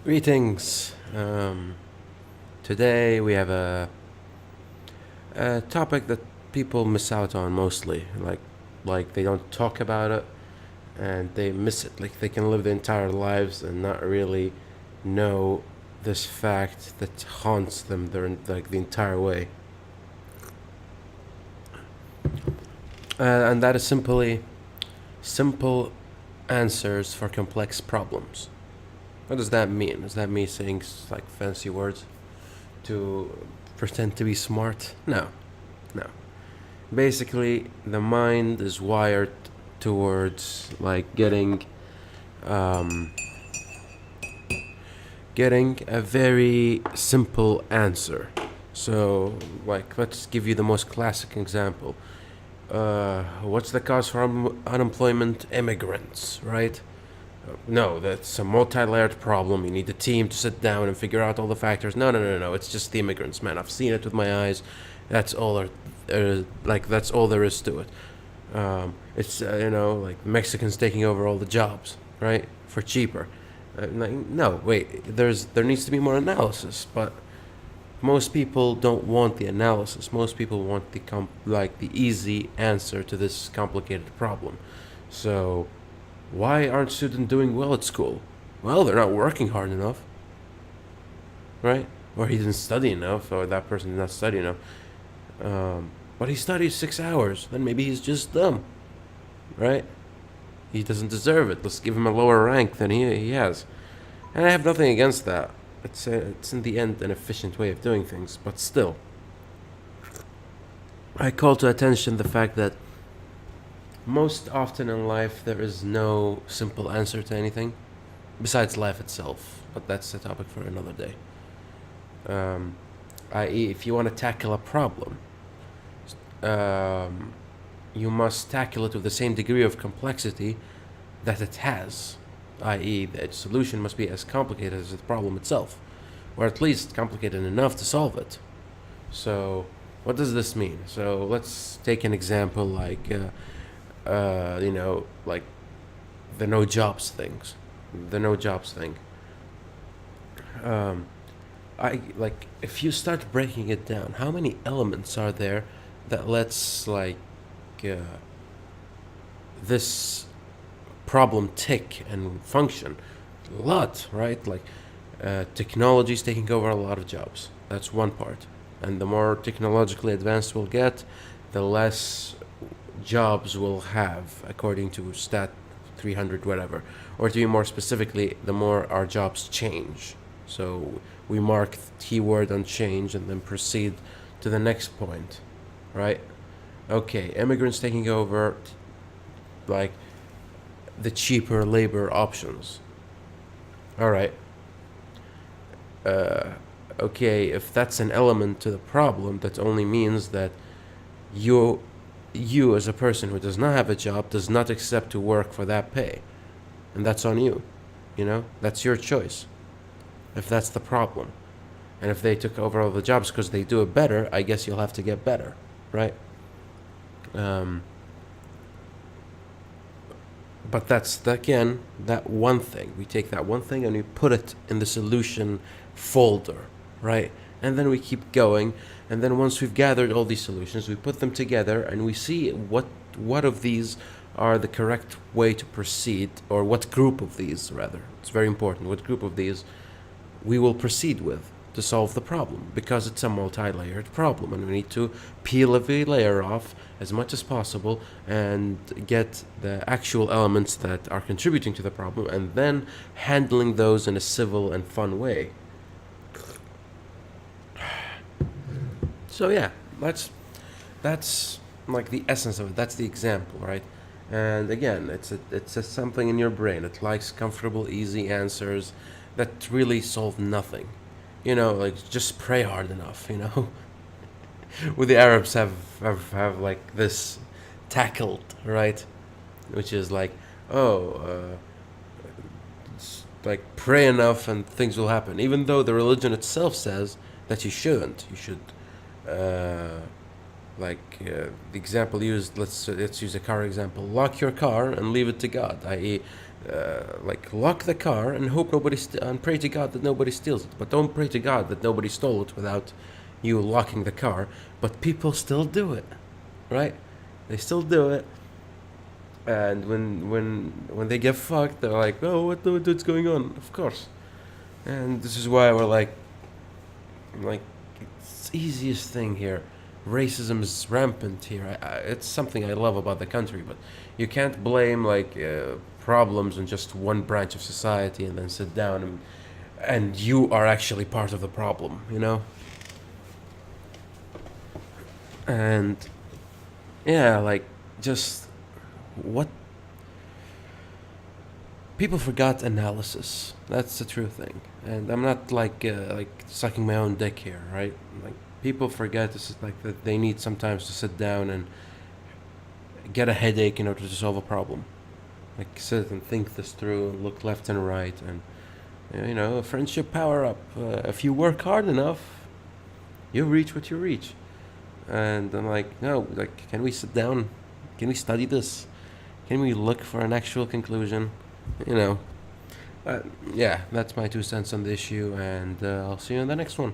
Greetings. Today we have a topic that people miss out on mostly. Like they don't talk about it, and they miss it. Like they can live their entire lives and not really know this fact that haunts them like the entire way. And that is simply simple answers for complex problems. What does that mean? Does that mean saying like fancy words to pretend to be smart? No, no. Basically, the mind is wired towards like um, getting a very simple answer. So, like, let's give you the most classic example. What's the cause for unemployment? Immigrants, right? No, that's a multi-layered problem. You need a team to sit down and figure out all the factors. No. It's just the immigrants, man. I've seen it with my eyes. That's all. That's all there is to it. It's like Mexicans taking over all the jobs, right, for cheaper. No, wait. There needs to be more analysis, but most people don't want the analysis. Most people want the easy answer to this complicated problem. So why aren't students doing well at school? Well, they're not working hard enough, right? Or he didn't study enough, or that person did not study enough. But he studies 6 hours, then maybe he's just dumb, right? He doesn't deserve it. Let's give him a lower rank than he has. And I have nothing against that. It's in the end an efficient way of doing things, but still. I call to attention the fact that most often in life there is no simple answer to anything, besides life itself, but that's a topic for another day. I.e., if you want to tackle a problem, you must tackle it with the same degree of complexity that it has, i.e., the solution must be as complicated as the problem itself, or at least complicated enough to solve it. So, what does this mean? So, let's take an example like the no jobs things. The no jobs thing. I like if you start breaking it down, how many elements are there that lets this problem tick and function? A lot, right? Technology is taking over a lot of jobs. That's one part. And the more technologically advanced we'll get, the less jobs we'll have, according to Stat 300, whatever. Or to be more specifically, the more our jobs change. So we mark the keyword on change and then proceed to the next point, right? Okay, immigrants taking over, like, the cheaper labor options. All right. Okay, if that's an element to the problem, that only means that you as a person who does not have a job does not accept to work for that pay, and that's on you. That's your choice. If that's the problem, and if they took over all the jobs because they do it better, I guess you'll have to get better, right? But that's again that one thing. We take that one thing and we put it in the solution folder, right? And then we keep going. And then once we've gathered all these solutions, we put them together and we see what of these are the correct way to proceed, or what group of these, rather. It's very important. What group of these we will proceed with to solve the problem, because it's a multi-layered problem and we need to peel every layer off as much as possible and get the actual elements that are contributing to the problem, and then handling those in a civil and fun way. So yeah, that's like the essence of it. That's the example, right? And again, it's something in your brain. It likes comfortable, easy answers that really solve nothing. Like just pray hard enough. What the Arabs have like this tackled, right? Which is like, like pray enough and things will happen. Even though the religion itself says that you shouldn't. You should, the example used. Let's use a car example. Lock your car and leave it to God. I.e., like lock the car and hope and pray to God that nobody steals it. But don't pray to God that nobody stole it without you locking the car. But people still do it, right? They still do it. And when they get fucked, they're like, "Oh, what's going on?" Of course. And this is why we're like, it's the easiest thing here. Racism is rampant here. It's something I love about the country, but you can't blame problems on just one branch of society and then sit down and you are actually part of the problem, you know. And yeah, like just what people forgot analysis. That's the true thing. And I'm not like sucking my own dick here, right? Like people forget this is like that they need sometimes to sit down and get a headache in order to solve a problem. Like sit and think this through and look left and right and you know, a friendship power up. If you work hard enough, you reach what you reach. And I'm like, no, like can we sit down? Can we study this? Can we look for an actual conclusion? You know, yeah, that's my 2 cents on the issue, and I'll see you in the next one.